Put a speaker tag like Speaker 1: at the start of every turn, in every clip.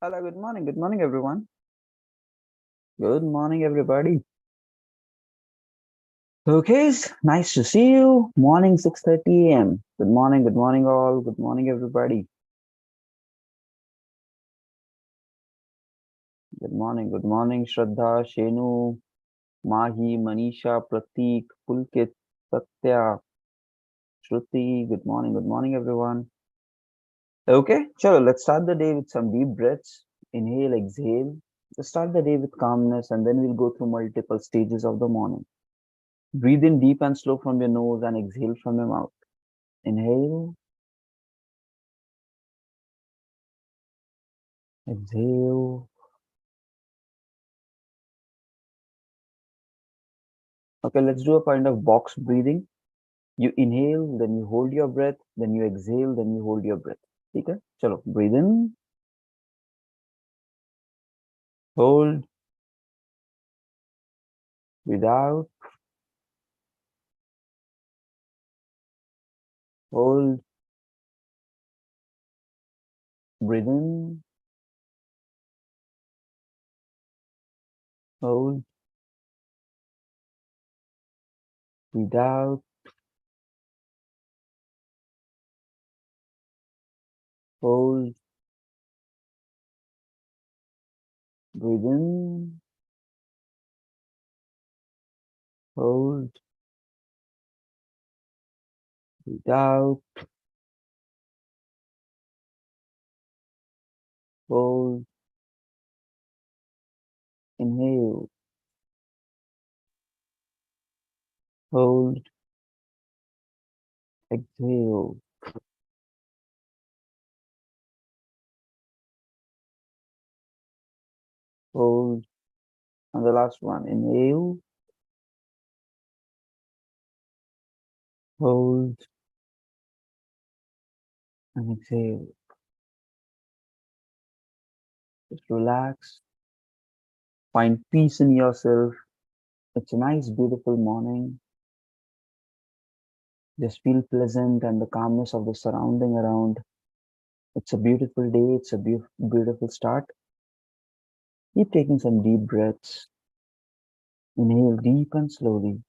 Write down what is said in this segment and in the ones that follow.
Speaker 1: Hello, good morning. Good morning, everyone. Good morning, everybody. Okay, nice to see you. Morning, 6:30 a.m. Good morning, all. Good morning, everybody. Good morning, Shraddha, Shenu, Mahi, Manisha, Prateek, Pulkit, Satya, Shruti. Good morning, everyone. Okay, chalo, let's start the day with some deep breaths. Inhale, exhale. Let's start the day with calmness, and then we'll go through multiple stages of the morning. Breathe in deep and slow from your nose and exhale from your mouth. Inhale, exhale. Okay, let's do a kind of box breathing. You inhale, then you hold your breath, then you exhale, then you hold your breath. Okay? Chalo, breathe in, hold, breathe out, hold, breathe in, hold, breathe out, hold, breathe in, hold, breathe out, hold, inhale, hold, exhale, hold, and the last one, inhale, hold, and exhale. Just relax, find peace in yourself. It's a nice, beautiful morning. Just feel pleasant and the calmness of the surrounding around. It's a beautiful day. It's a beautiful start. Keep taking some deep breaths. Inhale deep and slowly.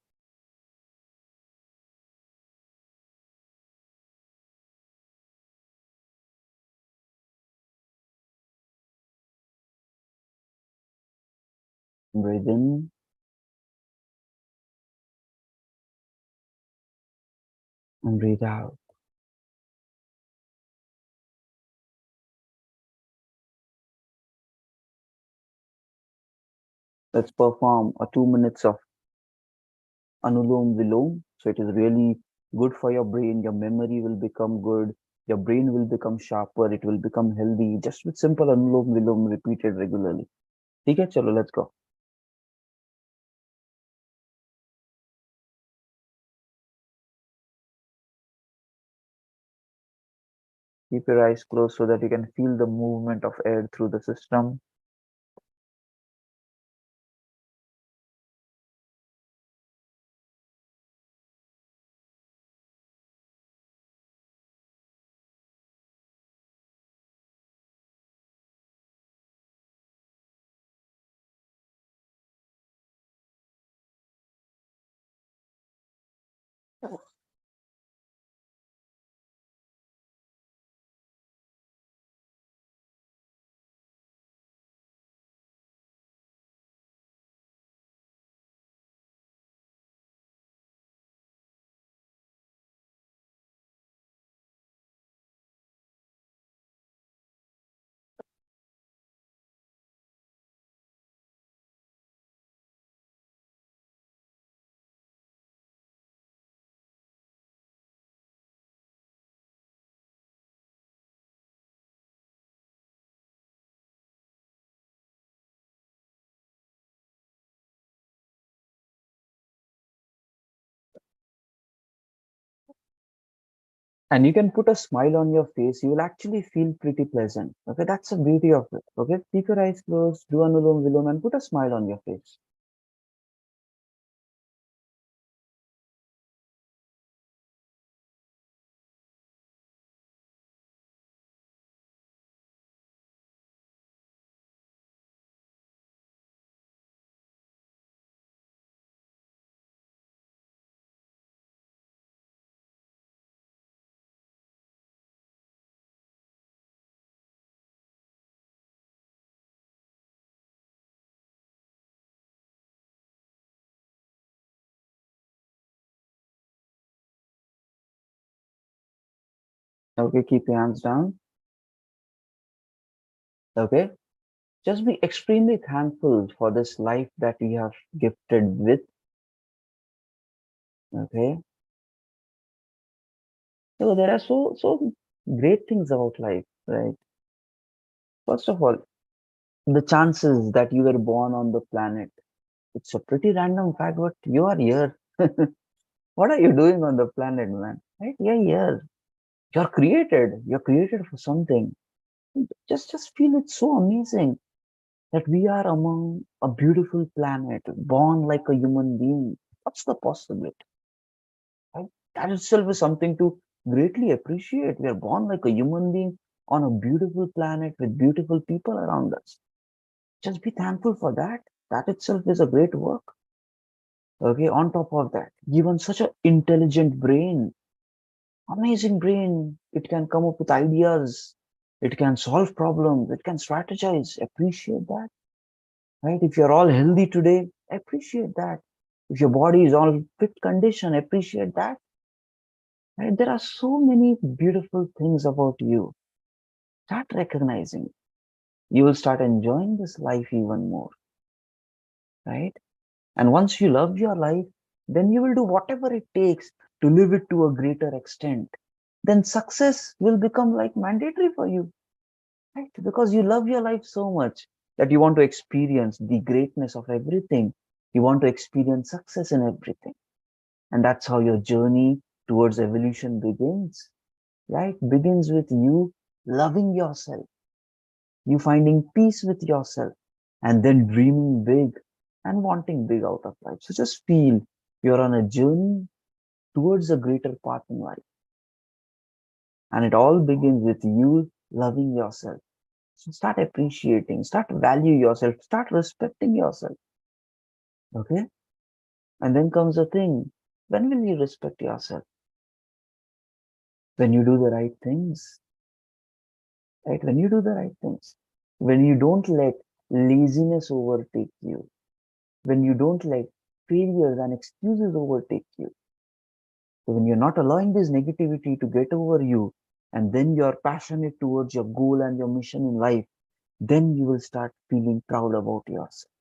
Speaker 1: Breathe in and breathe out. Let's perform a 2 minutes of Anulom Vilom. So it is really good for your brain. Your memory will become good. Your brain will become sharper. It will become healthy. Just with simple Anulom Vilom repeated regularly. Okay, chalo, let's go. Keep your eyes closed so that you can feel the movement of air through the system. And you can put a smile on your face. You will actually feel pretty pleasant. Okay, that's the beauty of it. Okay, keep your eyes closed, do Anulom Vilom, and put a smile on your face. Okay, keep your hands down. Okay, just be extremely thankful for this life that we have gifted with. Okay, so there are so great things about life, right? First of all, the chances that you were born on the planet. It's a pretty random fact, but you are here. What are you doing on the planet, man? Right? You're here. You're created. You're created for something. Just feel it's so amazing that we are among a beautiful planet, born like a human being. What's the possibility? Right? That itself is something to greatly appreciate. We are born like a human being on a beautiful planet with beautiful people around us. Just be thankful for that. That itself is a great work. Okay, on top of that, given such an intelligent brain, amazing brain, it can come up with ideas, it can solve problems, it can strategize. Appreciate that, right? If you're all healthy today, appreciate that. If your body is all fit condition, appreciate that. Right? There are so many beautiful things about you. Start recognizing. You will start enjoying this life even more, right? And once you love your life, then you will do whatever it takes to live it to a greater extent. Then success will become like mandatory for you, right? Because you love your life so much that you want to experience the greatness of everything. You want to experience success in everything. And that's how your journey towards evolution begins, right? Begins with you loving yourself, you finding peace with yourself, and then dreaming big and wanting big out of life. So just feel you're on a journey towards a greater path in life. And it all begins with you loving yourself. So start appreciating, start value yourself, start respecting yourself. Okay? And then comes the thing. When will you respect yourself? When you do the right things, right? When you do the right things. When you don't let laziness overtake you. When you don't let failures and excuses overtake you. So when you're not allowing this negativity to get over you, and then you're passionate towards your goal and your mission in life, then you will start feeling proud about yourself.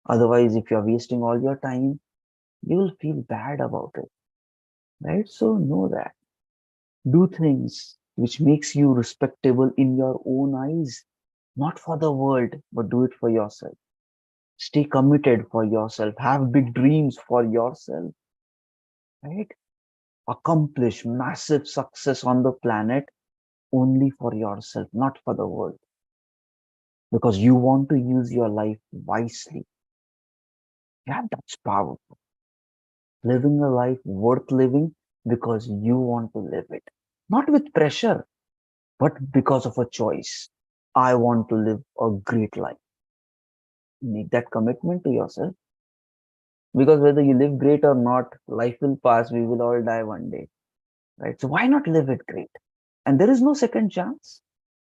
Speaker 1: Otherwise, if you're wasting all your time, you will feel bad about it, right? So know that. Do things which makes you respectable in your own eyes, not for the world, but do it for yourself. Stay committed for yourself. Have big dreams for yourself, right? Accomplish massive success on the planet only for yourself, not for the world, because you want to use your life wisely. Yeah, that's powerful. Living a life worth living because you want to live it, not with pressure, but because of a choice. I want to live a great life. Make that commitment to yourself, because whether you live great or not, life will pass. We will all die one day, right? So why not live it great? And there is no second chance,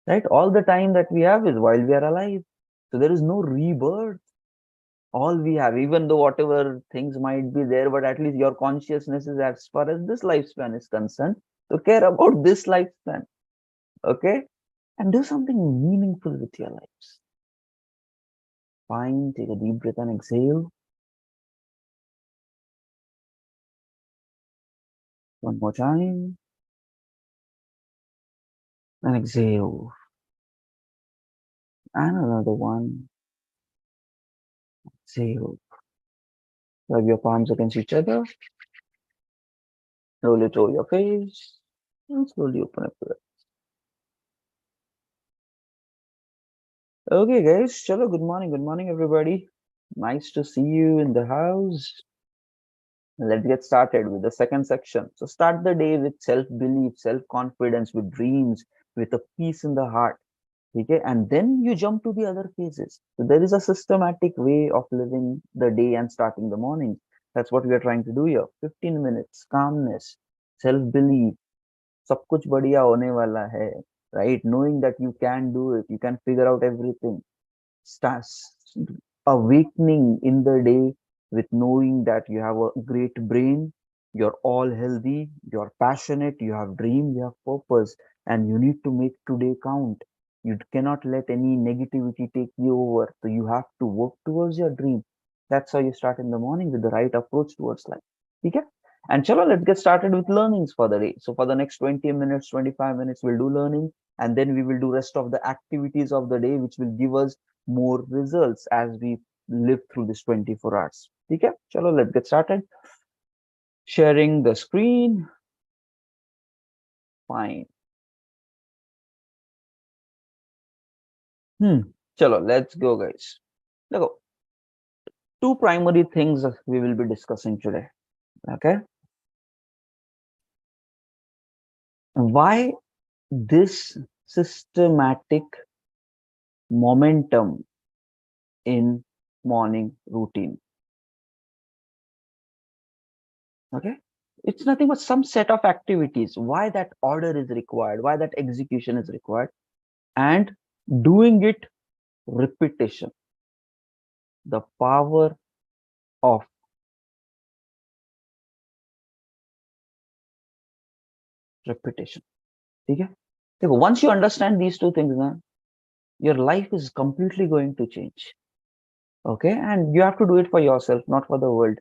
Speaker 1: right? All the time that we have is while we are alive. So there is no rebirth. All we have, even though whatever things might be there, but at least your consciousness is as far as this lifespan is concerned. So care about this lifespan, okay? And do something meaningful with your lives. Fine, take a deep breath and exhale. One more time. And exhale. And another one. Exhale. Rub your palms against each other. Slowly roll your face. And slowly open up your eyes. Okay, guys. Chalo, good morning. Good morning, everybody. Nice to see you in the house. Let's get started with the second section. So start the day with self-belief, self-confidence, with dreams, with a peace in the heart. Okay, and then you jump to the other phases. So there is a systematic way of living the day and starting the morning. That's what we are trying to do here. 15 minutes, calmness, self-belief, सब कुछ बढ़िया होने वाला है, right? Knowing that you can do it, you can figure out everything. Starts awakening in the day with knowing that you have a great brain, You're all healthy, you're passionate, you have dream, you have purpose, and you need to make today count. You cannot let any negativity take you over. So you have to work towards your dream. That's how you start in the morning with the right approach towards life. Okay? And chalo, let's get started with learnings for the day. So for the next 20 minutes, 25 minutes, we'll do learning, and then we will do rest of the activities of the day, which will give us more results as we live through this 24 hours. Okay? Chalo, let's get started. Sharing the screen. Fine. Chalo, let's go, guys. Look, two primary things we will be discussing today. Okay. Why this systematic momentum in morning routine? Okay. It's nothing but some set of activities. Why that order is required, why that execution is required, and doing it repetition. The power of repetition. Okay. Once you understand these two things, now your life is completely going to change. Okay, and you have to do it for yourself, not for the world.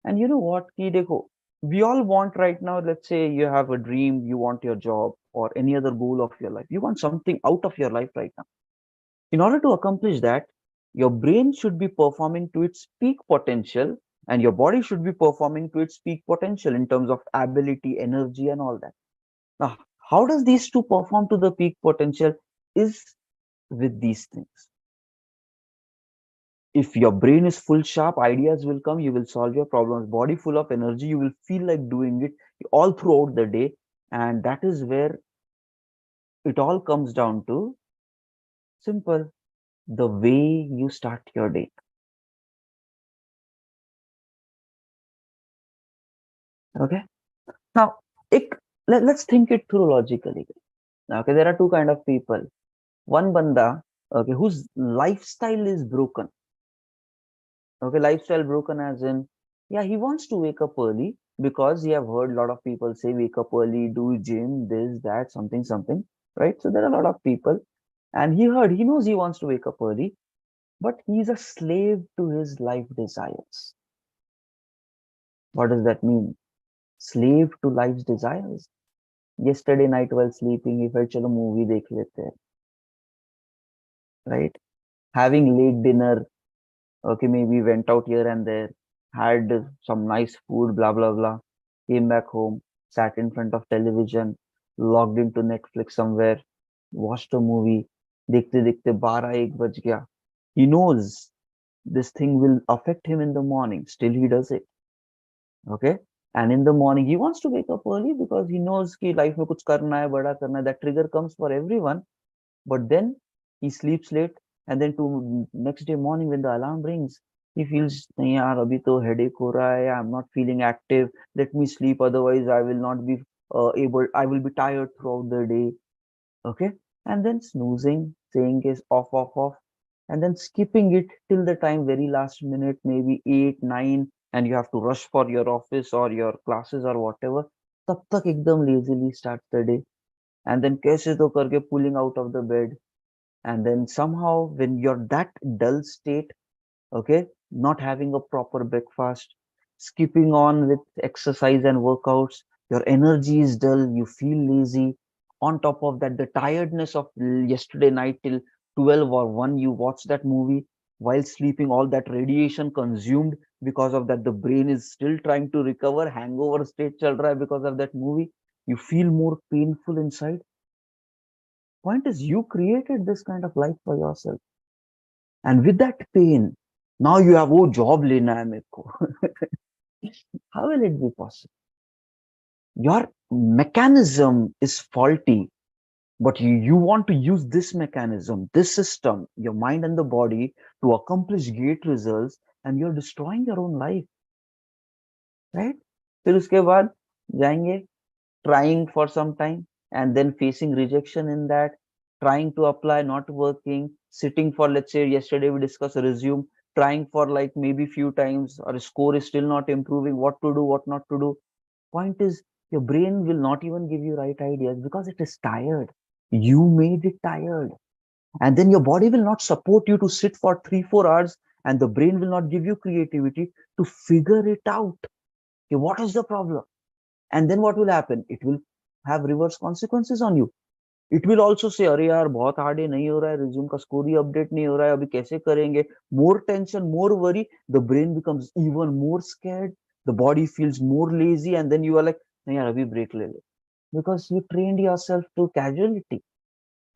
Speaker 1: And you know what, ki dekho, we all want right now, let's say you have a dream, you want your job or any other goal of your life, you want something out of your life right now. In order to accomplish that, your brain should be performing to its peak potential, and your body should be performing to its peak potential in terms of ability, energy, and all that. Now, how does these two perform to the peak potential is with these things. If your brain is full sharp, ideas will come, you will solve your problems. Body full of energy, you will feel like doing it all throughout the day. And that is where it all comes down to simple, the way you start your day. Okay. Now, let's think it through logically. Okay, there are two kind of people. One banda, okay, whose lifestyle is broken. Okay, lifestyle broken as in, yeah, he wants to wake up early because he have heard a lot of people say wake up early, do gym, this, that, something, something, right? So there are a lot of people, and he knows he wants to wake up early, but he's a slave to his life desires. What does that mean? Slave to life's desires. Yesterday night while sleeping, he felt, chalo movie dekh lete hain, right? Having late dinner, okay, maybe went out here and there, had some nice food, blah, blah, blah, came back home, sat in front of television, logged into Netflix somewhere, watched a movie, देखते देखते 12 1 बज गया. He knows this thing will affect him in the morning, still he does it. Okay. And in the morning, he wants to wake up early because he knows कि life में कुछ करना है, बड़ा करना है. That trigger comes for everyone. But then he sleeps late, and then to next day morning when the alarm rings, he feels, नहीं यार अभी तो headache हो रहा है, I'm not feeling active, let me sleep, otherwise I will not be I will be tired throughout the day. Okay. And then snoozing, saying is off, off, off, and then skipping it till the time very last minute, maybe 8 9, and you have to rush for your office or your classes or whatever. तब तक एकदम lazily starts the day, and then कैसे तो करके pulling out of the bed, and then somehow when you're that dull state, okay, not having a proper breakfast, skipping on with exercise and workouts, your energy is dull, you feel lazy. On top of that, the tiredness of yesterday night till 12 or 1, you watch that movie while sleeping, all that radiation consumed, because of that the brain is still trying to recover, hangover state chal raha hai because of that movie, you feel more painful inside. Point is, you created this kind of life for yourself, and with that pain, now you have, oh, job lena hai mereko. How will it be possible? Your mechanism is faulty, but you want to use this mechanism, this system, your mind and the body, to accomplish great results, and you're destroying your own life, right? फिर उसके बाद जाएंगे, trying for some time, and then facing rejection in that, trying to apply, not working, sitting for, let's say yesterday we discussed resume, trying for like maybe few times, or score is still not improving, what to do, what not to do. Point is, your brain will not even give you right ideas because it is tired. You made it tired. And then your body will not support you to sit for 3-4 hours, and the brain will not give you creativity to figure it out. Okay, what is the problem? And then what will happen? It will have reverse consequences on you. It will also say, अरे यार बहुत hard है, नहीं हो रहा है, resume का score ही update नहीं हो रहा है, अभी कैसे करेंगे? More tension, more worry, the brain becomes even more scared, the body feels more lazy, and then you are like, नहीं यार अभी break ले ले. Because you trained yourself to casualty,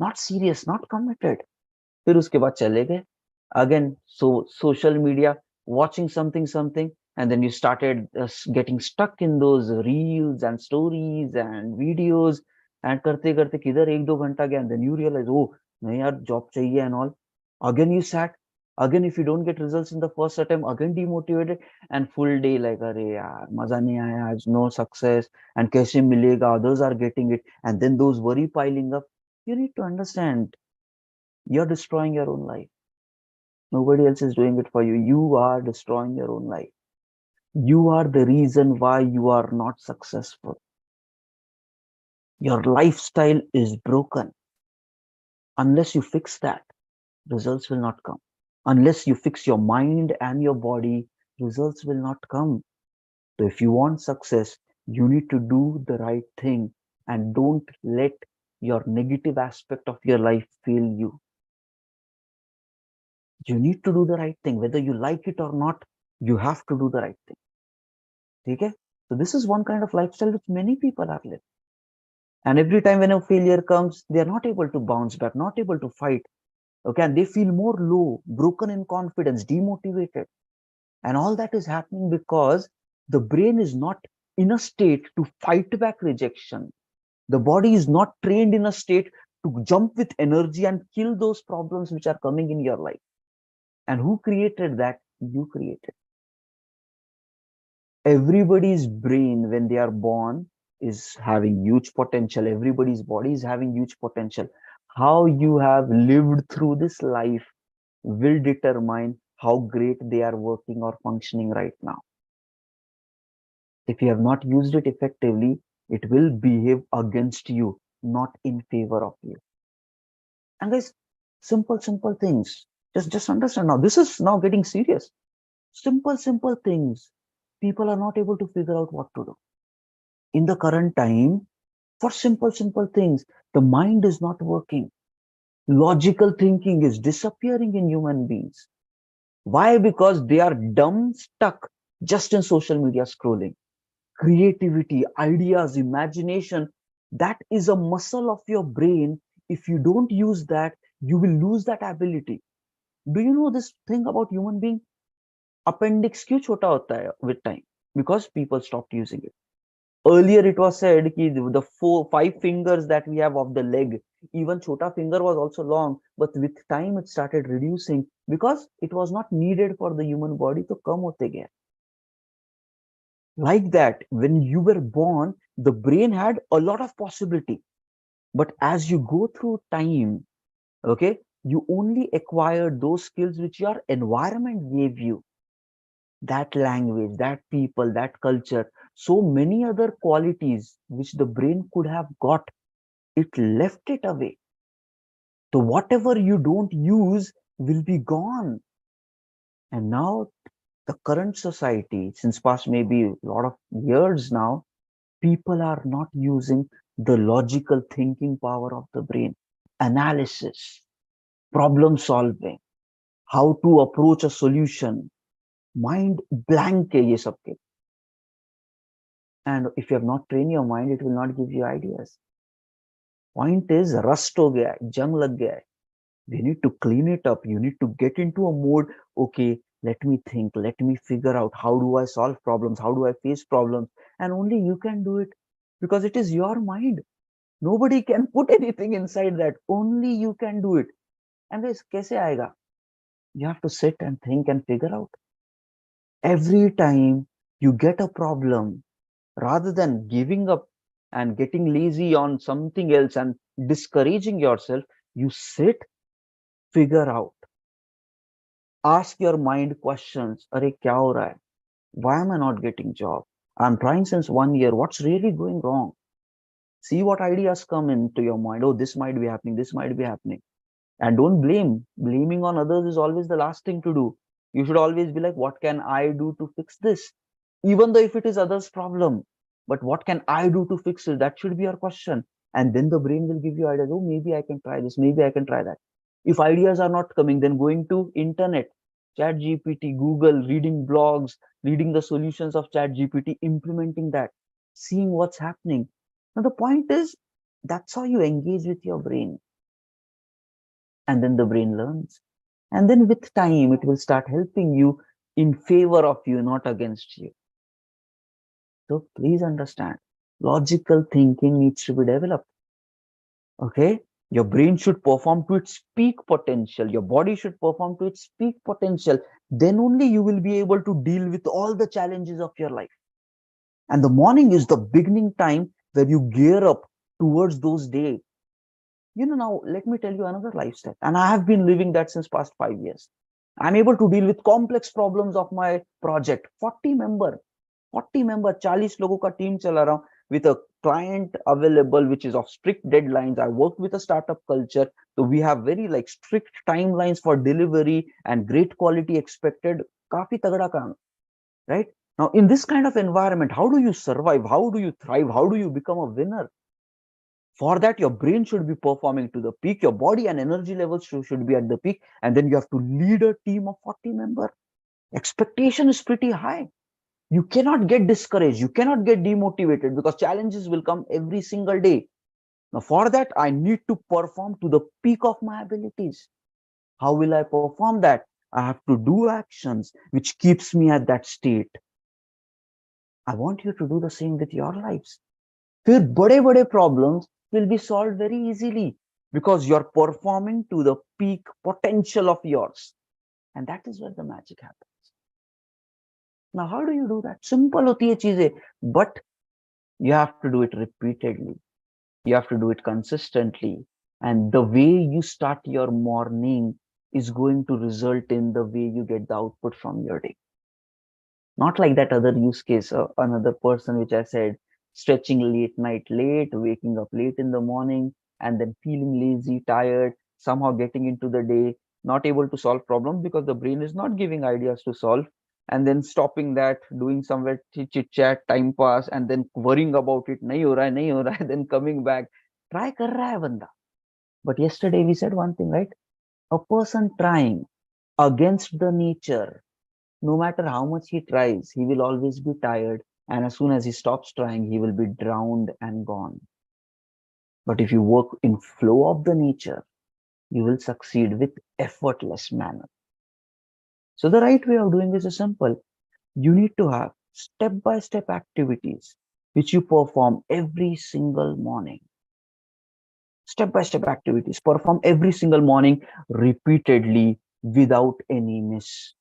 Speaker 1: not serious, not committed. फिर उसके बाद चले गए again, so social media, watching something, and then you started getting stuck in those reels and stories and videos, and करते करते किधर 1-2 घंटा गया, and then you realize, oh नहीं यार जॉब चाहिए and all. Again you sat, again if you don't get results in the first attempt, again demotivated, and full day like अरे यार मजा नहीं आया आज, no success, and कैसे मिलेगा, others are getting it, and then those worry piling up. You need to understand, you're destroying your own life. Nobody else is doing it for you. You are destroying your own life. You are the reason why you are not successful. Your lifestyle is broken. Unless you fix that, results will not come. Unless you fix your mind and your body, results will not come. So if you want success, you need to do the right thing, and don't let your negative aspect of your life fail you. You need to do the right thing. Whether you like it or not, you have to do the right thing. Okay? So this is one kind of lifestyle which many people are living. And every time when a failure comes, they are not able to bounce back, not able to fight. Okay, and they feel more low, broken in confidence, demotivated. And all that is happening because the brain is not in a state to fight back rejection. The body is not trained in a state to jump with energy and kill those problems which are coming in your life. And who created that? You created. Everybody's brain when they are born is having huge potential. Everybody's body is having huge potential. How you have lived through this life will determine how great they are working or functioning right now. If you have not used it effectively, it will behave against you, not in favor of you. And guys, simple things. Just understand now. This is now getting serious. Simple things. People are not able to figure out what to do. In the current time, for simple things, the mind is not working. Logical thinking is disappearing in human beings. Why? Because they are dumb, stuck just in social media scrolling. Creativity, ideas, imagination, that is a muscle of your brain. If you don't use that, you will lose that ability. Do you know this thing about human being? Appendix क्यों छोटा होता है with time? Because people stopped using it. Earlier it was said that the 4-5 fingers that we have of the leg, even chota finger was also long, but with time it started reducing because it was not needed for the human body to come hote gaya. Like that, when you were born, the brain had a lot of possibility, but as you go through time, okay, you only acquired those skills which your environment gave you. That language, that people, that culture, so many other qualities which the brain could have got, it left it away. So whatever you don't use will be gone. And now the current society, since past maybe a lot of years now, people are not using the logical thinking power of the brain, analysis, problem solving, how to approach a solution. Mind blank hai ye sabke. And if you have not trained your mind, it will not give you ideas. Point is, rust ho gaya hai, jung lag gaya hai. We need to clean it up. You need to get into a mode. Okay, let me think, let me figure out how do I solve problems, how do I face problems, and only you can do it because it is your mind. Nobody can put anything inside that. Only you can do it. And this kaise aayega? You have to sit and think and figure out. Every time you get a problem, rather than giving up and getting lazy on something else and discouraging yourself, you sit, figure out. Ask your mind questions. Are kya ho raha hai? Why am I not getting job? I'm trying since 1 year. What's really going wrong? See what ideas come into your mind. Oh, this might be happening. This might be happening. And don't blame. Blaming on others is always the last thing to do. You should always be like, what can I do to fix this? Even though if it is others' problem, but what can I do to fix it? That should be your question. And then the brain will give you ideas. Oh, maybe I can try this. Maybe I can try that. If ideas are not coming, then going to internet, chat GPT, Google, reading blogs, reading the solutions of chat GPT, implementing that, seeing what's happening. Now the point is, that's how you engage with your brain. And then the brain learns. And then with time, it will start helping you in favor of you, not against you. So please understand, logical thinking needs to be developed. Okay? Your brain should perform to its peak potential. Your body should perform to its peak potential. Then only you will be able to deal with all the challenges of your life. And the morning is the beginning time where you gear up towards those days. Now let me tell you another lifestyle. And I have been living that since past 5 years. I'm able to deal with complex problems of my project. 40 member, 40 लोगों का team चला रहा हूँ with a client available, which is of strict deadlines. I work with a startup culture. So we have very like strict timelines for delivery and great quality expected. काफी तगड़ा काम, right? Now, in this kind of environment, how do you survive? How do you thrive? How do you become a winner? For that, your brain should be performing to the peak, your body and energy levels should be at the peak, and then you have to lead a team of 40 members. Expectation is pretty high. You cannot get discouraged, you cannot get demotivated, because challenges will come every single day. Now for that, I need to perform to the peak of my abilities. How will I perform that? I have to do actions which keeps me at that state. I want you to do the same with your lives. फिर बड़े problems will be solved very easily, because you're performing to the peak potential of yours. And that is where the magic happens. Now, how do you do that? Simple hoti hai cheeze, but you have to do it repeatedly. You have to do it consistently. And the way you start your morning is going to result in the way you get the output from your day. Not like that other use case, another person which I said, stretching late, waking up late in the morning, and then feeling lazy, tired, somehow getting into the day, not able to solve problems because the brain is not giving ideas to solve, and then stopping that, doing somewhere chit chat, time pass, and then worrying about it, nahi ho raha hai, then coming back, try kar raha hai banda. But yesterday we said one thing, right? A person trying against the nature, no matter how much he tries, he will always be tired. And as soon as he stops trying, he will be drowned and gone. But if you work in flow of the nature, you will succeed with effortless manner. So the right way of doing this is simple. You need to have step-by-step activities which you perform every single morning. Step-by-step activities, perform every single morning repeatedly without any miss.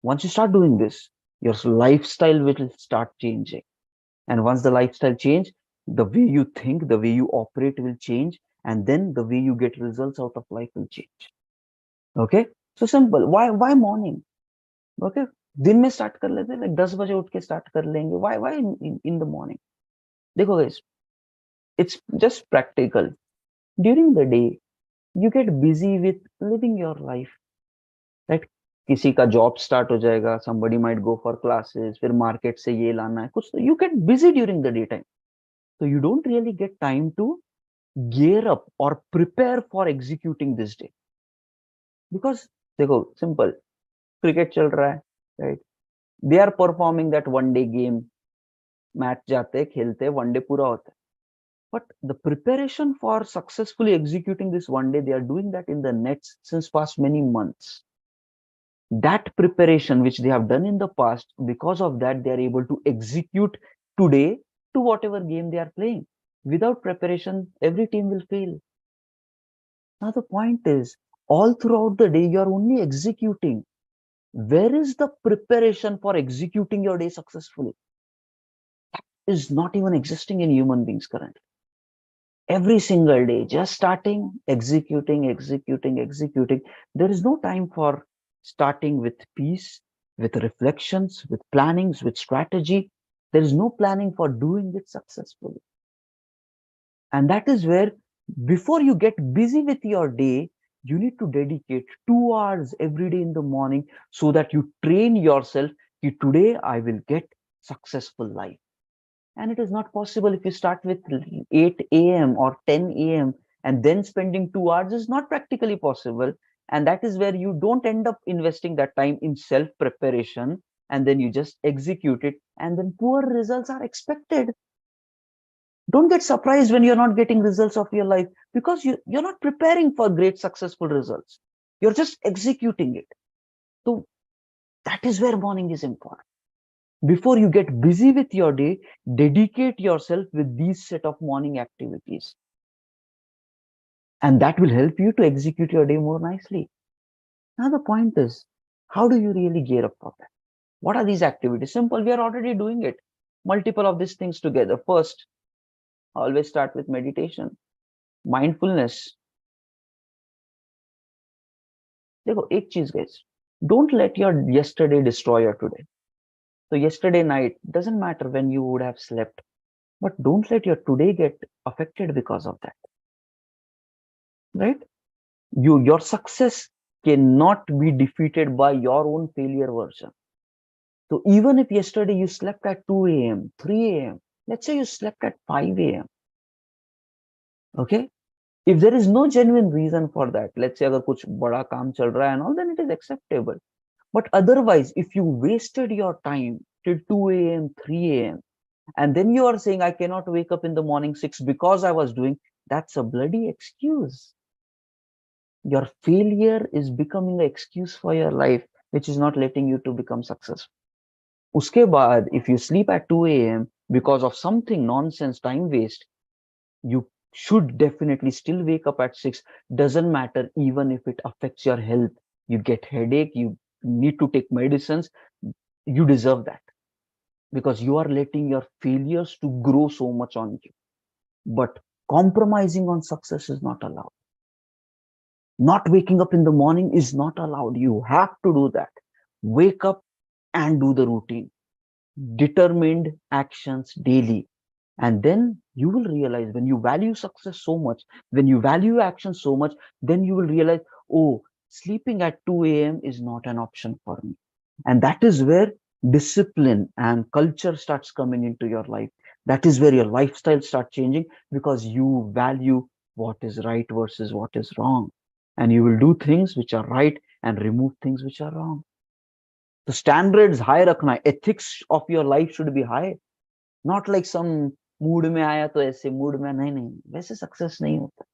Speaker 1: Once you start doing this, your lifestyle will start changing. And once the lifestyle change, the way you think, the way you operate will change. And then the way you get results out of life will change. Okay? So simple. Why morning? Okay? दिन में start कर लेते हैं, like 10 बजे उठ के start कर लेंगे. Why in the morning? देखो guys, it's just practical. During the day, you get busy with living your life. Right? किसी का जॉब स्टार्ट हो जाएगा, somebody might go for classes, फिर मार्केट से ये लाना है कुछ, you get busy during the daytime, so you don't really get time to gear up or prepare for executing this day. Because देखो simple, cricket चल रहा है, right? They are performing that one day game, match जाते खेलते one day पूरा होता है. But the preparation for successfully executing this one day, they are doing that in the nets since past many months. That preparation which they have done in the past, because of that they are able to execute today to whatever game they are playing. Without preparation, every team will fail. Now the point is, all throughout the day you are only executing. Where is the preparation for executing your day successfully? That is not even existing in human beings currently. Every single day, just starting, executing. There is no time for starting with peace, with reflections, with plannings, with strategy. There is no planning for doing it successfully. And that is where, before you get busy with your day, you need to dedicate 2 hours every day in the morning so that you train yourself. Today I will get successful life. And it is not possible if you start with 8 a.m. or 10 a.m. and then spending 2 hours is not practically possible. And that is where you don't end up investing that time in self preparation, and then you just execute it, and then poor results are expected. Don't get surprised when you're not getting results of your life, because you're not preparing for great successful results. You're just executing it. So that is where morning is important. Before you get busy with your day, dedicate yourself with these set of morning activities. And that will help you to execute your day more nicely. Now the point is, how do you really gear up for that? What are these activities? Simple, we are already doing it. Multiple of these things together. First, always start with meditation, mindfulness. देखो एक चीज guys, don't let your yesterday destroy your today. So yesterday night, doesn't matter when you would have slept, but don't let your today get affected because of that, right? Your success cannot be defeated by your own failure version. So even if yesterday you slept at 2 a.m., 3 a.m., let's say you slept at 5 a.m., okay? If there is no genuine reason for that, let's say अगर कुछ बड़ा काम चल रहा है and all, then it is acceptable. But otherwise, if you wasted your time till 2 a.m., 3 a.m., and then you are saying, I cannot wake up in the morning 6 because I was doing, that's a bloody excuse. Your failure is becoming an excuse for your life, which is not letting you to become successful. Uske baad, if you sleep at 2 a.m. because of something nonsense, time waste, you should definitely still wake up at 6. Doesn't matter, even if it affects your health. You get headache, you need to take medicines. You deserve that, because you are letting your failures to grow so much on you. But compromising on success is not allowed. Not waking up in the morning is not allowed. You have to do that. Wake up and do the routine. Determined actions daily. And then you will realize, when you value success so much, when you value action so much, then you will realize, oh, sleeping at 2 a.m. is not an option for me. And that is where discipline and culture starts coming into your life. That is where your lifestyle starts changing, because you value what is right versus what is wrong. And you will do things which are right and remove things which are wrong. The standards high रखना है. Ethics of your life should be high. Not like some mood में आया तो ऐसे mood में नहीं वैसे success नहीं होता.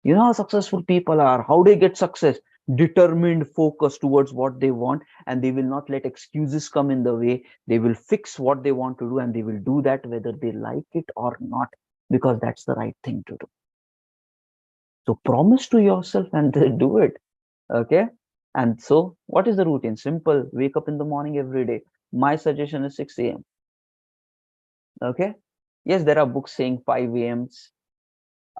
Speaker 1: You know how successful people are, how they get success? Determined focus towards what they want, and they will not let excuses come in the way. They will fix what they want to do, and they will do that whether they like it or not, because that's the right thing to do. So promise to yourself and do it. Okay. And so what is the routine? Simple. Wake up in the morning every day. My suggestion is 6 a.m. Okay. Yes, there are books saying 5 a.m.s.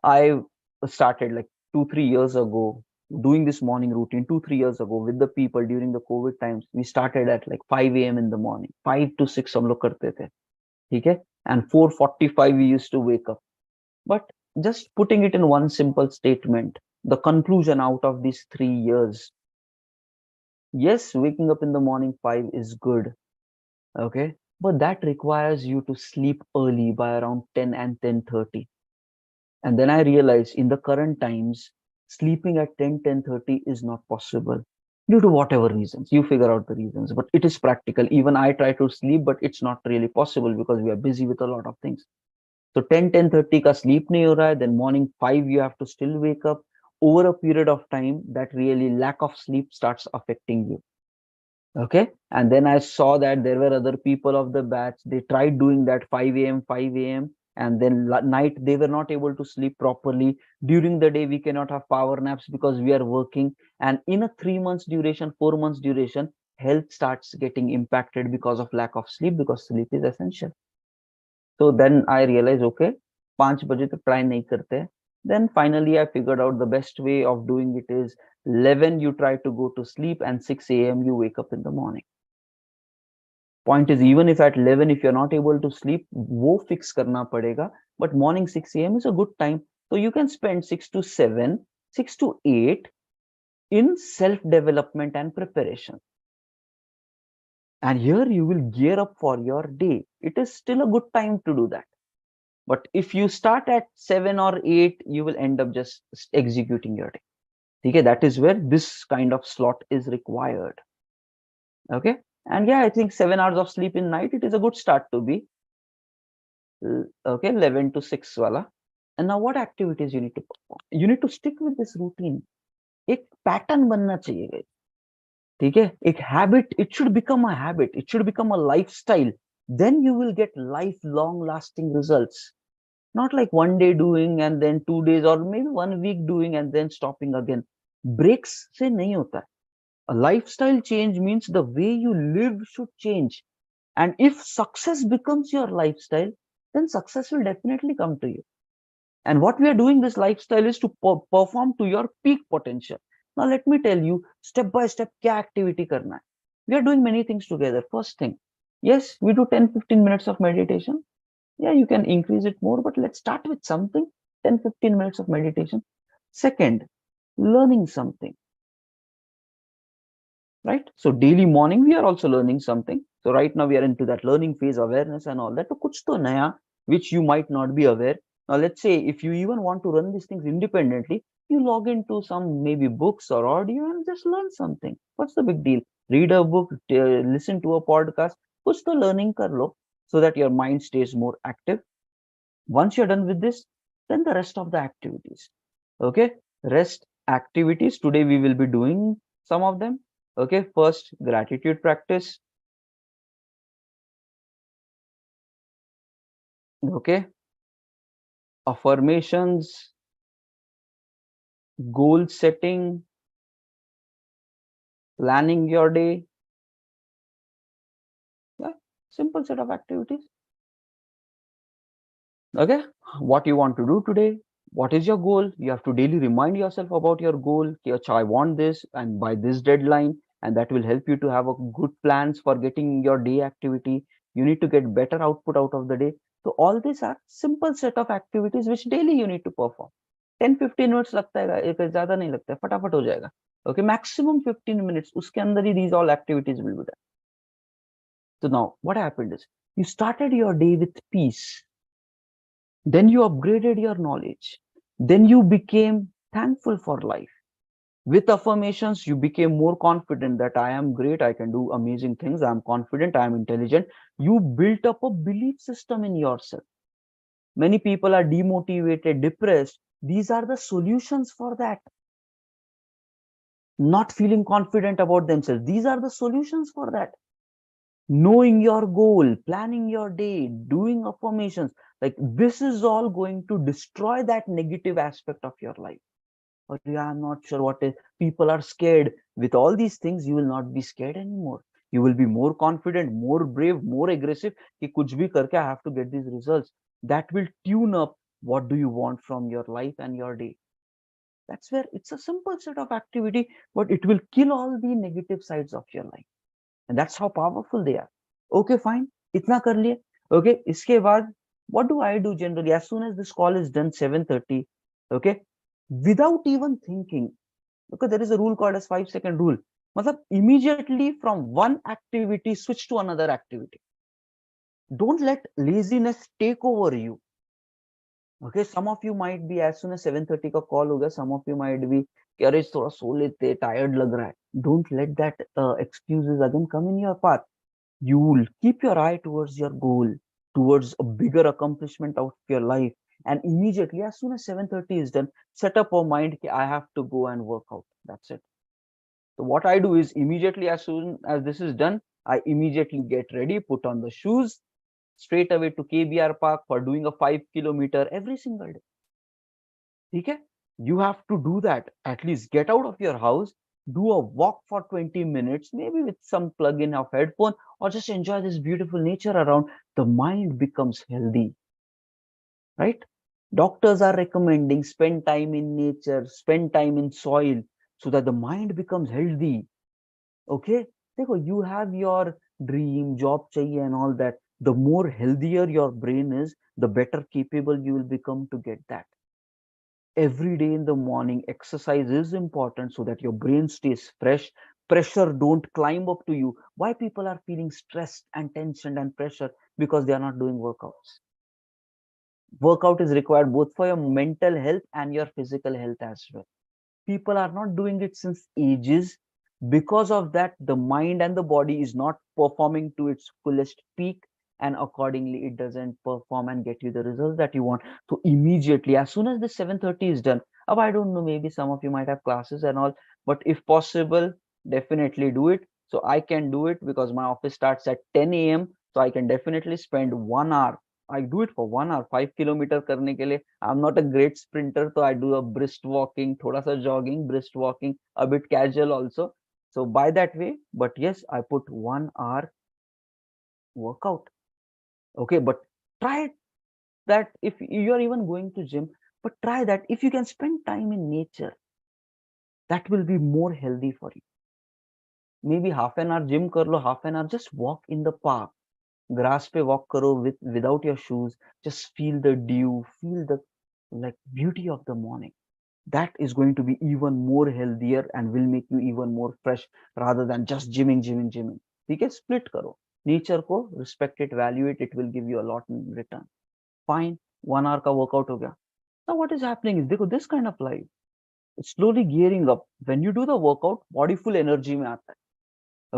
Speaker 1: I started like 2-3 years ago doing this morning routine. 2-3 years ago with the people during the COVID times. We started at like 5 a.m. in the morning. 5 to 6 हम लोग करते थे. ठीक है? And 4:45 we used to wake up. But just putting it in one simple statement, the conclusion out of these 3 years. Yes, waking up in the morning 5 is good. Okay. But that requires you to sleep early by around 10 and 10:30. And then I realized, in the current times, sleeping at 10:30 is not possible due to whatever reasons. You figure out the reasons, but it is practical. Even I try to sleep, but it's not really possible because we are busy with a lot of things. So 10:30 ka sleep nahi ho raha hai, then morning 5 you have to still wake up. Over a period of time, that really lack of sleep starts affecting you. Okay. And then I saw that there were other people of the batch. They tried doing that 5 a.m., 5 a.m. And then night, they were not able to sleep properly. During the day, we cannot have power naps because we are working. And in a 3 months duration, 4 months duration, health starts getting impacted because of lack of sleep, because sleep is essential. So then I realized, okay, 5 baje to try nahi karte. Then finally, I figured out the best way of doing it is 11 you try to go to sleep, and 6 a.m. you wake up in the morning. Point is, even if at 11, if you're not able to sleep, वो fix करना पड़ेगा. But morning 6 a.m. is a good time. So you can spend 6 to 7, 6 to 8 in self-development and preparation. And here you will gear up for your day. It is still a good time to do that. But if you start at 7 or 8, you will end up just executing your day. Okay, that is where this kind of slot is required. Okay, and yeah, I think 7 hours of sleep in night, it is a good start to be. Okay, 11 to 6 wala. And now what activities you need to perform? You need to stick with this routine. एक pattern बनना चाहिए guys. ठीक है, एक habit, it should become a habit, it should become a lifestyle. Then you will get lifelong lasting results. Not like one day doing and then 2 days or maybe 1 week doing and then stopping again. Breaks से नहीं होता है. A lifestyle change means the way you live should change. And if success becomes your lifestyle, then success will definitely come to you. And what we are doing this lifestyle is to perform to your peak potential. Now let me tell you step by step kya activity karna hai. We are doing many things together. First thing, yes, we do 10-15 minutes of meditation. Yeah, you can increase it more, but let's start with something. 10-15 minutes of meditation. Second, learning something. Right? So daily morning, we are also learning something. So right now we are into that learning phase, awareness and all that. So kuch to naya, which you might not be aware. Now let's say if you even want to run these things independently, you log into some maybe books or audio and just learn something. What's the big deal? Read a book, listen to a podcast, kuch to learning kar lo, so that your mind stays more active. Once you're done with this, then the rest of the activities. Okay, rest activities. Today we will be doing some of them. Okay, first gratitude practice. Okay, affirmations, goal setting, planning your day. Yeah, simple set of activities. Okay, what you want to do today? What is your goal? You have to daily remind yourself about your goal. Okay, I want this and by this deadline, and that will help you to have a good plans for getting your day activity. You need to get better output out of the day. So all these are simple set of activities which daily you need to perform. 10-15 minutes लगता है, एक ज्यादा नहीं लगता है, फटाफट हो जाएगा. Okay, maximum 15 minutes. उसके अंदर ही these all activities will be done. So now what happened is you started your day with peace. Then you upgraded your knowledge. Then you became thankful for life. With affirmations, you became more confident that I am great, I can do amazing things, I'm confident, I'm intelligent. You built up a belief system in yourself. Many people are demotivated, depressed. These are the solutions for that. Not feeling confident about themselves. These are the solutions for that. Knowing your goal, planning your day, doing affirmations, like this is all going to destroy that negative aspect of your life. Or yeah, I'm not sure what is. People are scared. With all these things, you will not be scared anymore. You will be more confident, more brave, more aggressive. Ki kuch bhi karke I have to get these results. That will tune up what do you want from your life and your day. That's where it's a simple set of activity, but it will kill all the negative sides of your life. And that's how powerful they are. Okay, fine. Itna kar liye. Okay, iske baad, what do I do generally? As soon as this call is done, 7:30, okay, without even thinking, because there is a rule called as 5-second rule. Matlab, immediately from one activity, switch to another activity. Don't let laziness take over you. Okay, some of you might be, as soon as 7:30 ka call hoga, some of you might be, अरे थोड़ा सो लेते, tired lag raha hai. Don't let that excuses again come in your path. You will keep your eye towards your goal, towards a bigger accomplishment of your life. And immediately, as soon as 7:30 is done, set up a mind that I have to go and work out. That's it. So what I do is immediately, as soon as this is done, I immediately get ready, put on the shoes, straight away to KBR Park for doing a 5 kilometer every single day. Okay? You have to do that. At least get out of your house, do a walk for 20 minutes, maybe with some plug-in of headphone, or just enjoy this beautiful nature around. The mind becomes healthy, right? Doctors are recommending spend time in nature, spend time in soil, so that the mind becomes healthy. Okay, देखो, you have your dream, job chahiye and all that, the more healthier your brain is, the better capable you will become to get that. Every day in the morning, exercise is important so that your brain stays fresh. Pressure don't climb up to you. Why people are feeling stressed and tension and pressure? Because they are not doing workouts. Workout is required both for your mental health and your physical health as well. People are not doing it since ages. Because of that, the mind and the body is not performing to its fullest peak, and accordingly it doesn't perform and get you the results that you want. So immediately, as soon as the 7:30 is done, I don't know, maybe some of you might have classes and all, but if possible, definitely do it. So I can do it because my office starts at 10 a.m. So I can definitely spend 1 hour. I do it for 1 hour, 5 kilometer करने के लिए. I'm not a great sprinter, so I do a brisk walking, thoda sa jogging, brisk walking, a bit casual also. So by that way, but yes, I put 1 hour workout. Okay, but try that if you're even going to gym, but try that if you can spend time in nature, that will be more healthy for you. Maybe half an hour gym kar lo, half an hour just walk in the park. Grass pe walk karo without your shoes. Just feel the dew, feel the like beauty of the morning. That is going to be even more healthier and will make you even more fresh rather than just gymming. Okay, split karo. Nature ko respect it, value it. It will give you a lot in return. Fine, 1 hour ka workout ho gaya. Now what is happening is, देखो, this kind of life, it's slowly gearing up. When you do the workout, body full energy mein aata hai.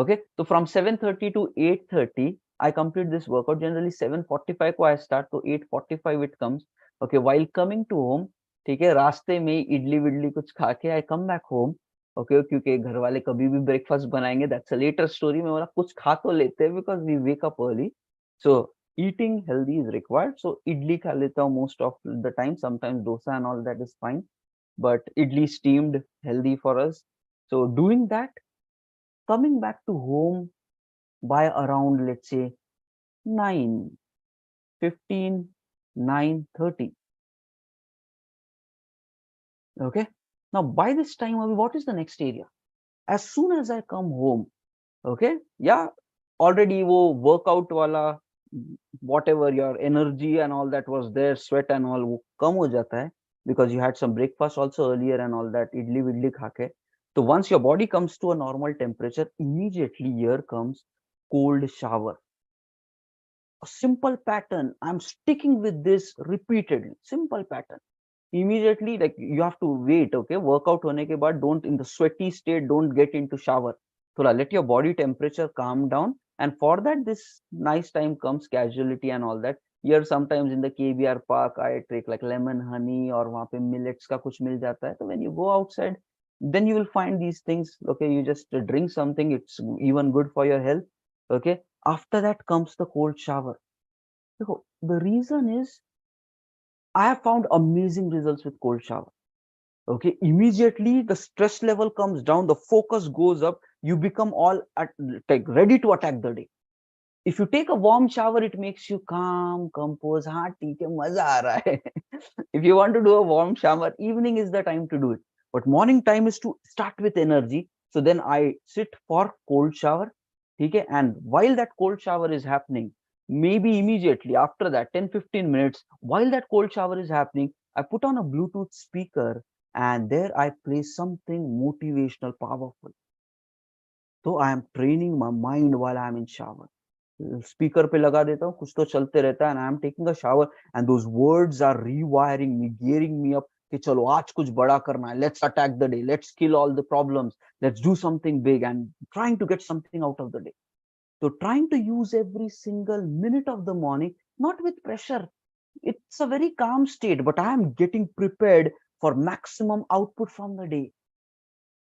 Speaker 1: Okay, so from 7:30 to 8:30 I complete this workout. Generally 7:45 को I start, तो 8:45 it comes. Okay, while coming to home, ठीक है, रास्ते में idli Vidly कुछ खा के I come back home. Okay, क्योंकि घर वाले कभी भी ब्रेकफास्ट बनाएंगे, that's a later story. मैं बोला कुछ खा तो लेते हैं because we wake up early. So eating healthy is required. So idli खा लेता हूँ most of the time. Sometimes dosa and all that is fine, but idli steamed healthy for us. So doing that, coming back to home by around, let's say, 9:15, 9:30. Okay, now by this time, what is the next area? As soon as I come home, okay, yeah, already wo workout wala, whatever your energy and all that was there, sweat and all, wo kam ho jata hai because you had some breakfast also earlier and all that, idli vidli kha ke. So once your body comes to a normal temperature, immediately here comes cold shower. A simple pattern. I'm sticking with this repeatedly. Simple pattern. Immediately, like, you have to wait. Okay, workout hone ke baad, don't in the sweaty state, don't get into shower. Thoda let your body temperature calm down, and for that this nice time comes casuality and all that. Here sometimes in the KBR park I take like lemon honey, or wahan pe millets ka kuch mil jata hai. So when you go outside, then you will find these things. Okay, you just drink something, it's even good for your health. Okay, after that comes the cold shower. The reason is, I have found amazing results with cold shower. Okay, immediately the stress level comes down, the focus goes up, you become all like ready to attack the day. If you take a warm shower, it makes you calm, compose. हाँ ठीक है, मजा आ रहा है. If you want to do a warm shower, evening is the time to do it. But morning time is to start with energy. So then I sit for cold shower. Okay, and while that cold shower is happening, maybe immediately after that 10-15 minutes, while that cold shower is happening, I put on a Bluetooth speaker and there I play something motivational, powerful. So I am training my mind while I am in shower. Speaker पे लगा देता हूँ, कुछ तो चलते रहता है, and I am taking a shower, and those words are rewiring me, gearing me up कि चलो आज कुछ बड़ा करना है, let's attack the day, let's kill all the problems, let's do something big, and trying to get something out of the day. So trying to use every single minute of the morning, not with pressure. It's a very calm state, but I am getting prepared for maximum output from the day.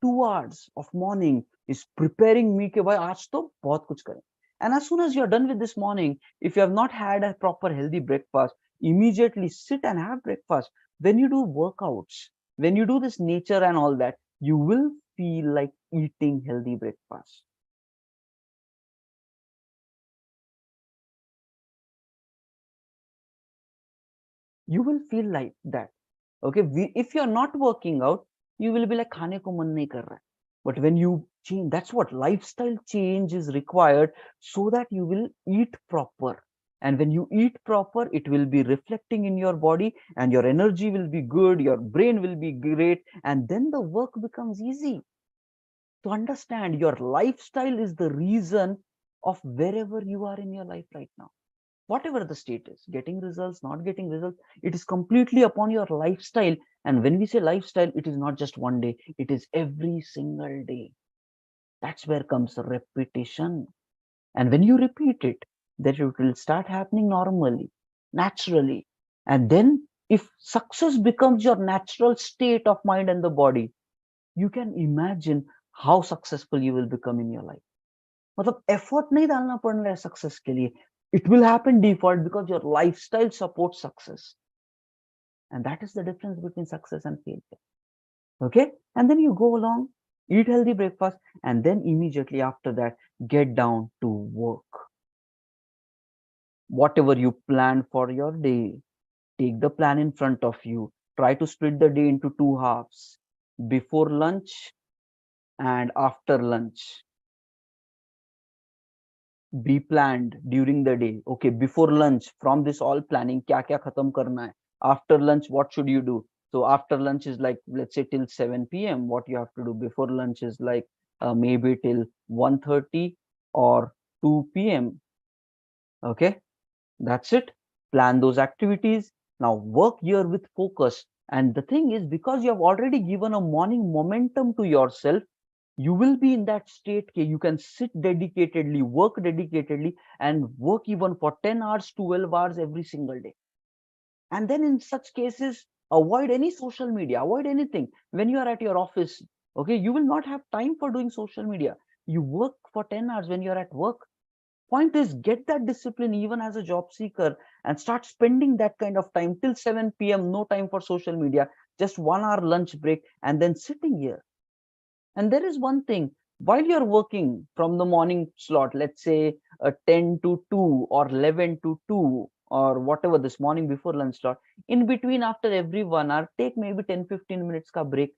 Speaker 1: 2 hours of morning is preparing me कि भाई आज तो बहुत कुछ करें. And as soon as you're done with this morning, if you have not had a proper healthy breakfast, immediately sit and have breakfast. When you do workouts, when you do this nature and all that, you will feel like eating healthy breakfast. You will feel like that. Okay, if you're not working out, you will be like खाने को मन नहीं कर रहा है. But when you change, that's what lifestyle change is required, so that you will eat proper. And when you eat proper, it will be reflecting in your body, and your energy will be good, your brain will be great, and then the work becomes easy. To understand, your lifestyle is the reason of wherever you are in your life right now. Whatever the state is, getting results, not getting results, it is completely upon your lifestyle. And when we say lifestyle, it is not just one day, it is every single day. That's where comes repetition. And when you repeat it, that it will start happening normally, naturally. And then if success becomes your natural state of mind and the body, you can imagine how successful you will become in your life. मतलब effort नहीं डालना पड़ रहा है success के लिए. It will happen default because your lifestyle supports success. And that is the difference between success and failure. Okay? And then you go along, eat healthy breakfast, and then immediately after that, get down to work. Whatever you plan for your day, take the plan in front of you. Try to split the day into two halves, before lunch and after lunch. Be planned during the day. Okay, before lunch, from this all planning, kya kya khatam karna hai. After lunch, what should you do? So after lunch is like, let's say till 7 p.m. What you have to do before lunch is like maybe till 1:30 or 2 p.m. Okay, that's it. Plan those activities. Now work here with focus. And the thing is, because you have already given a morning momentum to yourself, you will be in that state where you can sit dedicatedly, work dedicatedly, and work even for 10 hours, 12 hours every single day. And then in such cases, avoid any social media, avoid anything. When you are at your office, okay, you will not have time for doing social media. You work for 10 hours when you're at work. Point is, get that discipline even as a job seeker, and start spending that kind of time till 7 p.m. No time for social media, just 1 hour lunch break, and then sitting here. And there is one thing, while you're working from the morning slot, let's say 10 to 2 or 11 to 2 or whatever, this morning before lunch slot, in between, after every 1 hour, take maybe 10-15 minutes ka break.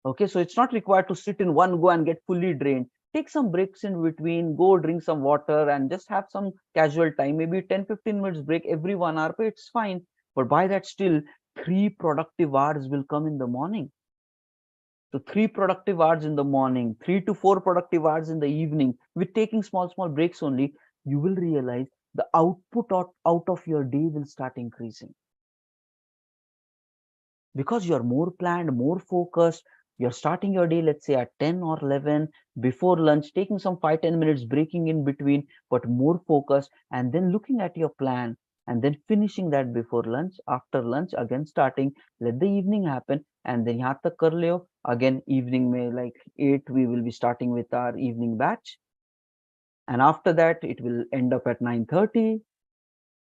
Speaker 1: Okay, so it's not required to sit in one go and get fully drained. Take some breaks in between, go drink some water and just have some casual time, maybe 10-15 minutes break every 1 hour, but it's fine. But by that, still 3 productive hours will come in the morning. So 3 productive hours in the morning, 3 to 4 productive hours in the evening, with taking small breaks only, you will realize the output out of your day will start increasing. Because you're more planned, more focused, you're starting your day, let's say at 10 or 11, before lunch, taking some 5-10 minutes breaking in between, but more focused, and then looking at your plan, and then finishing that before lunch. After lunch, again starting, let the evening happen, and then yahan tak kar leo. Again, evening may like 8, we will be starting with our evening batch. And after that, it will end up at 9:30.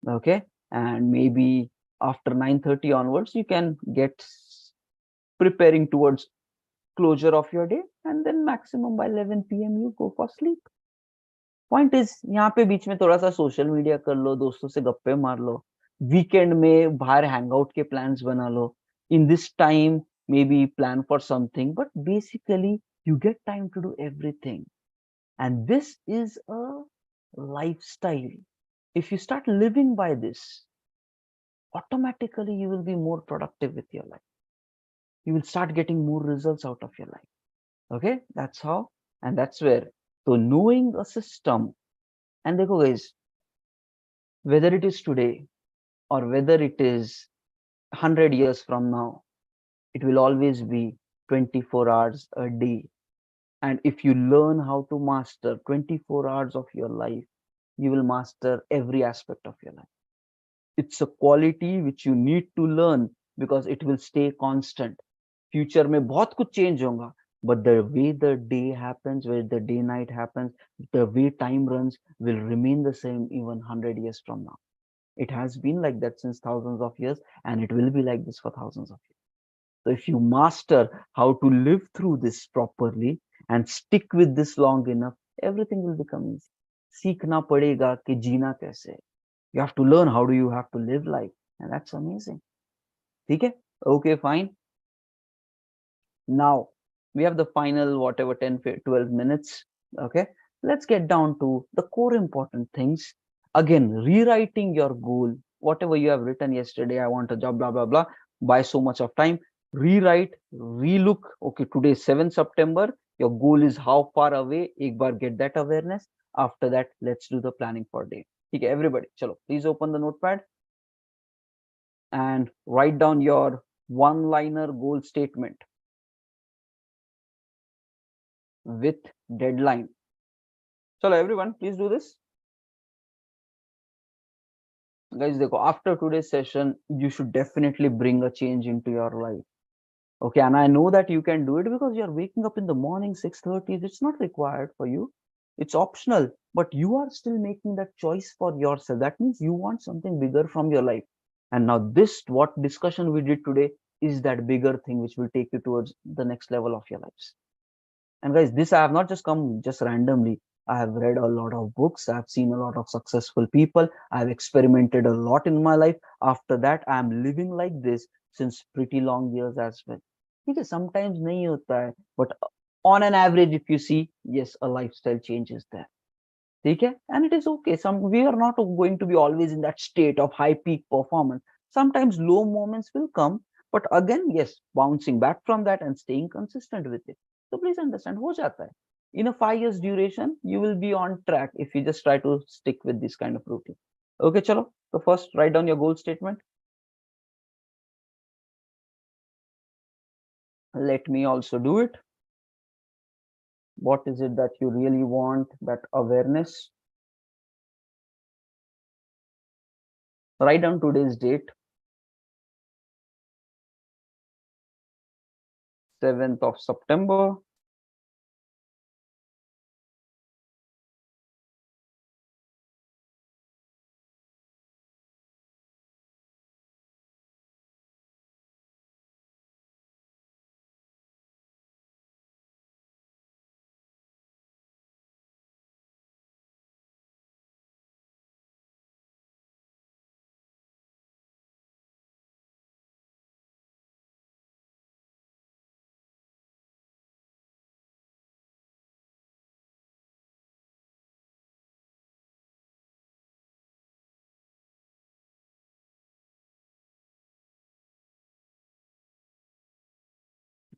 Speaker 1: Okay. And maybe after 9:30 onwards, you can get preparing towards closure of your day, and then maximum by 11 p.m. you go for sleep. Point is, यहाँ पे बीच में थोड़ा सा social media कर लो, दोस्तों से गप्पे मार लो, वीकेंड में बाहर हैंगआउट के प्लान्स बना लो. In this time, maybe plan for something, but basically you get time to do everything. And this is a lifestyle. If you start living by this, automatically you will be more productive with your life. You will start getting more results out of your life. Okay, that's how, and that's where. So knowing a system, and देखो guys, whether it is today or whether it is 100 years from now, it will always be 24 hours a day. And if you learn how to master 24 hours of your life, you will master every aspect of your life. It's a quality which you need to learn, because it will stay constant. Future में बहुत कुछ change होगा, but the way the day happens, where the day night happens, the way time runs will remain the same even 100 years from now. It has been like that since thousands of years, and it will be like this for thousands of years. So if you master how to live through this properly and stick with this long enough, everything will become easy. सीखना पड़ेगा कि जीना कैसे. You have to learn how do you have to live life, and that's amazing. ठीक है? Okay, fine. Now, We have the final whatever 10 12 minutes. Okay, let's get down to the core important things. Again, rewriting your goal, whatever you have written yesterday, I want a job, blah blah blah, by so much of time, rewrite, relook. Okay, today is 7 September, your goal is how far away, एक बार get that awareness. After that, let's do the planning for day. Okay, everybody, chalo, please open the notepad and write down your one-liner goal statement with deadline. Chalo, everyone, please do this. Guys, after today's session, you should definitely bring a change into your life. Okay, and I know that you can do it because you're waking up in the morning 6:30. It's not required for you. It's optional, but you are still making that choice for yourself. That means you want something bigger from your life. And now this, what discussion we did today, is that bigger thing which will take you towards the next level of your lives. And guys, this I have not just come just randomly. I have read a lot of books. I've seen a lot of successful people. I've experimented a lot in my life. After that, I'm living like this since pretty long years as well. Okay, sometimes nahi hota hai, but on an average, if you see, yes, a lifestyle change is there. Okay? And it is okay. We are not going to be always in that state of high peak performance. Sometimes low moments will come, but again, yes, bouncing back from that and staying consistent with it. So please understand, ho jata hai. In a 5 years duration, you will be on track if you just try to stick with this kind of routine. Okay, chalo. So first, write down your goal statement. Let me also do it. What is it that you really want? That awareness. Write down today's date, 7th of September.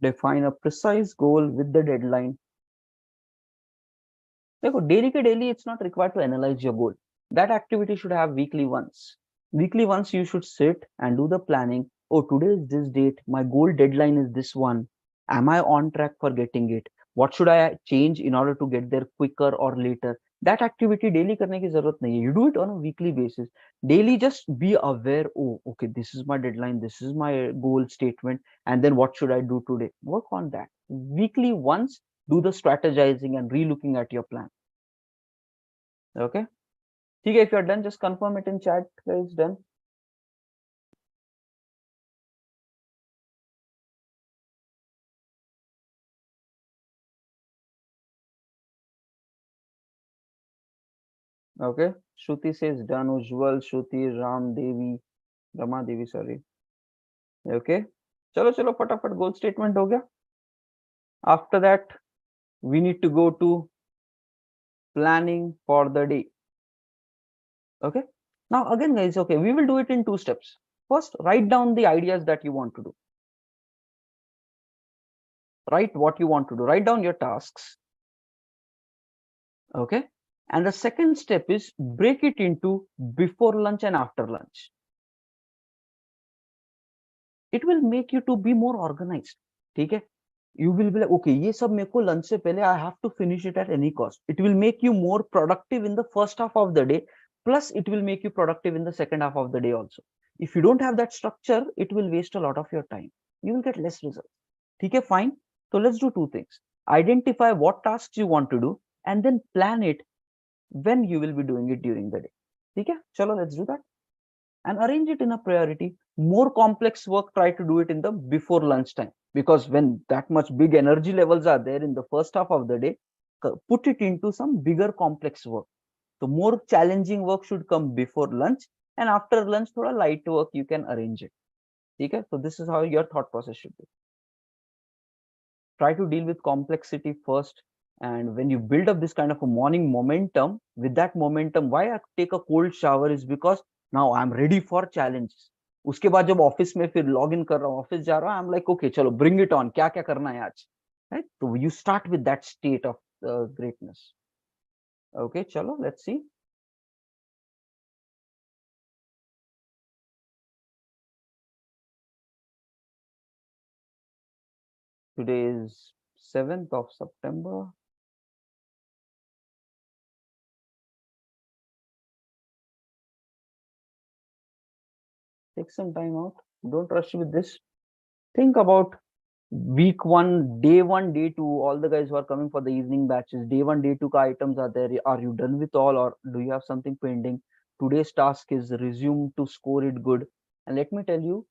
Speaker 1: Define a precise goal with the deadline. देखो daily के daily, it's not required to analyze your goal. That activity should have weekly once. Weekly once you should sit and do the planning. Oh, today is this date. My goal deadline is this one. Am I on track for getting it? What should I change in order to get there quicker or later? That activity daily करने की जरूरत नहीं है. You do it on a weekly basis. Daily just be aware. Oh, okay, this is my deadline. This is my goal statement. And then what should I do today? Work on that. Weekly once, do the strategizing and re-looking at your plan. Okay. Okay, if you're done, just confirm it in chat, guys. Done. Okay. Shruti says done. Ujjwal, Shruti, Ram Devi, Rama Devi, sorry. Okay. Chalo, chalo, फटाफट goal statement हो गया. After that, we need to go to planning for the day. Okay. Now again, guys, okay, we will do it in 2 steps. First, write down the ideas that you want to do. Write what you want to do. Write down your tasks. Okay. And the second step is break it into before lunch and after lunch. It will make you to be more organized. ठीक है? You will be like, okay, ये सब मेरे को lunch से पहले I have to finish it at any cost. It will make you more productive in the first half of the day. Plus, it will make you productive in the second half of the day also. If you don't have that structure, it will waste a lot of your time. You will get less results. ठीक है? Fine. So let's do 2 things. Identify what tasks you want to do and then plan it when you will be doing it during the day. ठीक है? चलो, let's do that. And arrange it in a priority. More complex work, try to do it in the before lunchtime, because when that much big energy levels are there in the first half of the day, put it into some bigger complex work. So more challenging work should come before lunch, and after lunch thoda light work you can arrange it. Okay, so this is how your thought process should be. try to deal with complexity first. And when you build up this kind of a morning momentum, with that momentum, why I take a cold shower is because now I'm ready for challenges. उसके बाद जब office में फिर log in कर रहा हूँ, office जा रहा हूँ, आई एम लाइक ओके चलो ब्रिंग इट ऑन, क्या क्या करना है आज, राइट? तो you start with that state of greatness. Okay चलो let's see. Today is 7th of September. Take some time out. Don't rush with this. Think about week 1, day 1, day 2, all the guys who are coming for the evening batches. Day 1, day 2 items are there. Are you done with all, or do you have something pending? Today's task is resume to score it good. And let me tell you,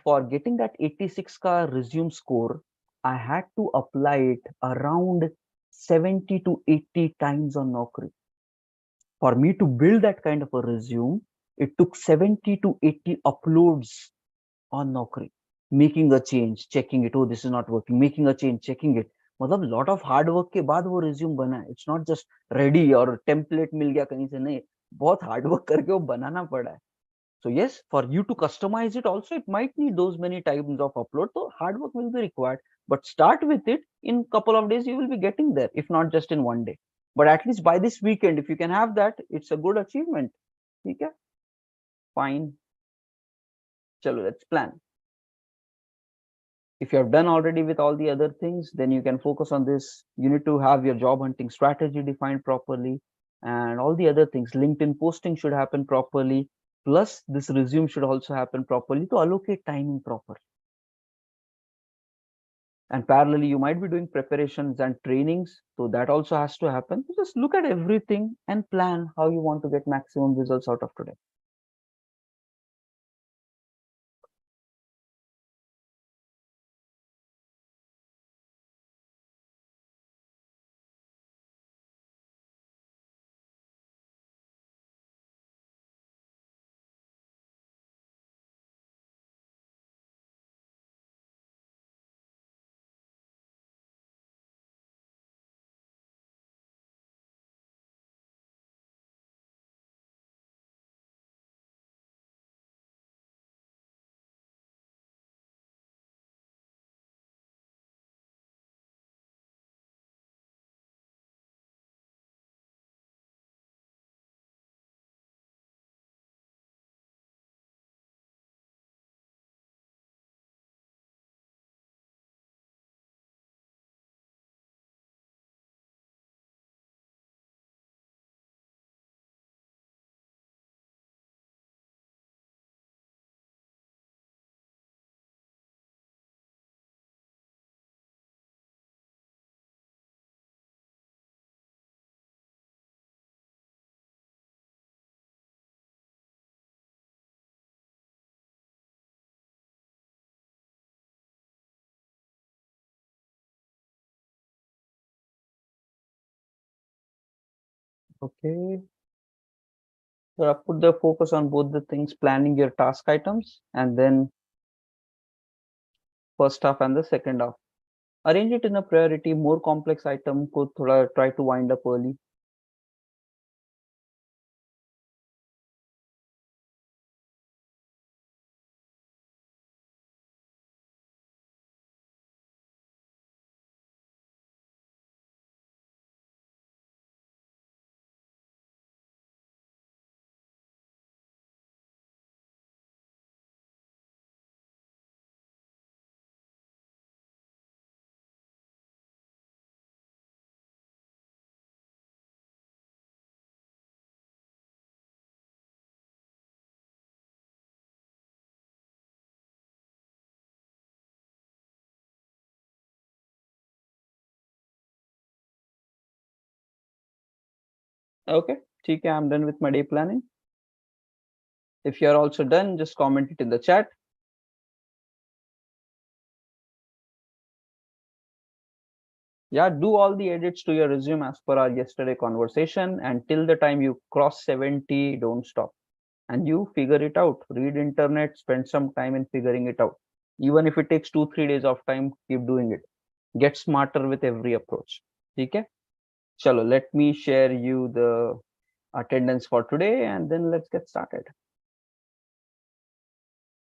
Speaker 1: for getting that 86 ka resume score, I had to apply it around 70 to 80 times on Naukri. For me to build that kind of a resume, it took 70 to 80 uploads on Naukri, making a change, checking it, oh this is not working, making a change, checking it. मतलब lot of hard work के बाद वो resume बना है. It's not just ready और template मिल गया कहीं से, नहीं, बहुत hard work करके वो बनाना पड़ा है. So yes, for you to customize it also, it might need those many times of upload. So hard work will be required, but start with it. In couple of days, you will be getting there, if not just in one day. But at least by this weekend, if you can have that, it's a good achievement. Okay, fine. Chalo, let's plan. If you have done already with all the other things, then you can focus on this. You need to have your job hunting strategy defined properly, and all the other things. LinkedIn posting should happen properly. Plus, this resume should also happen properly to allocate timing properly. And parallelly, you might be doing preparations and trainings, so that also has to happen. Just look at everything and plan how you want to get maximum results out of today. Okay. So I put the focus on both the things, planning your task items, and then first half and the second half. Arrange it in a priority. More complex item को थोड़ा try to wind up early. Okay, ठीक है, I'm done with my day planning. If you're also done, just comment it in the chat. Yeah, do all the edits to your resume as per our yesterday conversation, and till the time you cross 70, don't stop. And you figure it out. Read internet, spend some time in figuring it out. Even if it takes 2-3 days of time, keep doing it. Get smarter with every approach. Okay? Chalo, let me share you the attendance for today and then let's get started.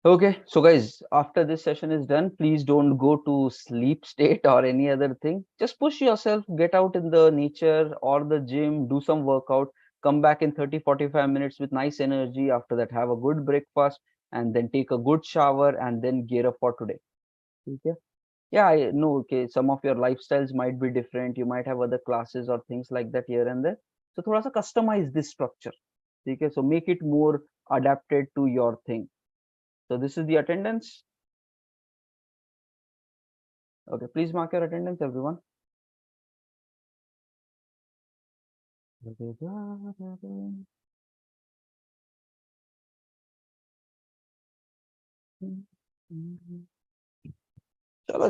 Speaker 1: Okay, so guys, after this session is done, please don't go to sleep state or any other thing. Just push yourself, get out in the nature or the gym, do some workout, come back in 30-45 minutes with nice energy. After that, have a good breakfast and then take a good shower and then gear up for today. Okay. Yeah, I know. Okay, some of your lifestyles might be different. You might have other classes or things like that here and there. So, thoda sa customize this structure. Okay, so make it more adapted to your thing. So this is the attendance. Okay, please mark your attendance, everyone.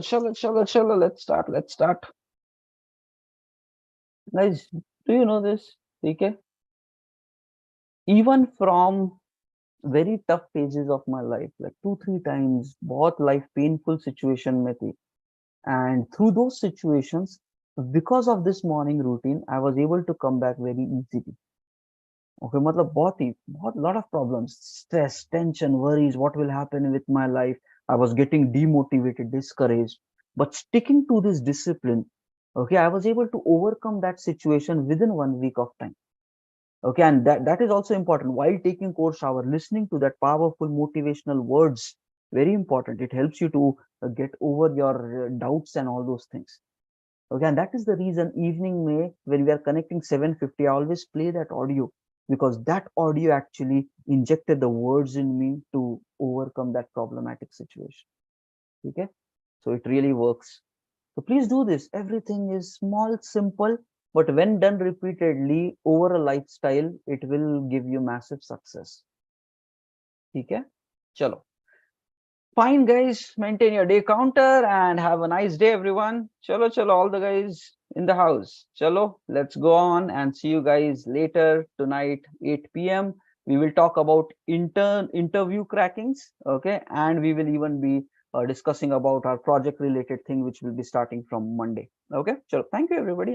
Speaker 1: Chalo, let's start. Guys, do you know this? Okay, even from very tough phases of my life, like 2-3 times, बहुत life painful situation में थी. And through those situations, because of this morning routine, I was able to come back very easily. Okay, मतलब बहुत lot of problems, stress, tension, worries, what will happen with my life. I was getting demotivated, discouraged, but sticking to this discipline, okay, I was able to overcome that situation within 1 week of time. Okay, and that is also important. While taking cold shower, listening to that powerful motivational words, very important. It helps you to get over your doubts and all those things. Okay, and that is the reason evening may, when we are connecting 7:50, I always play that audio because that audio actually injected the words in me to overcome that problematic situation. Okay, so it really works. So please do this. Everything is small, simple, but when done repeatedly over a lifestyle, it will give you massive success. Okay, chalo. Fine, guys. Maintain your day counter and have a nice day, everyone. Chalo, all the guys in the house. Chalo, let's go on and see you guys later tonight, 8 p.m. We will talk about interview crackings, okay? And we will even be discussing about our project related thing, which will be starting from Monday. Okay, chalo. Thank you, everybody.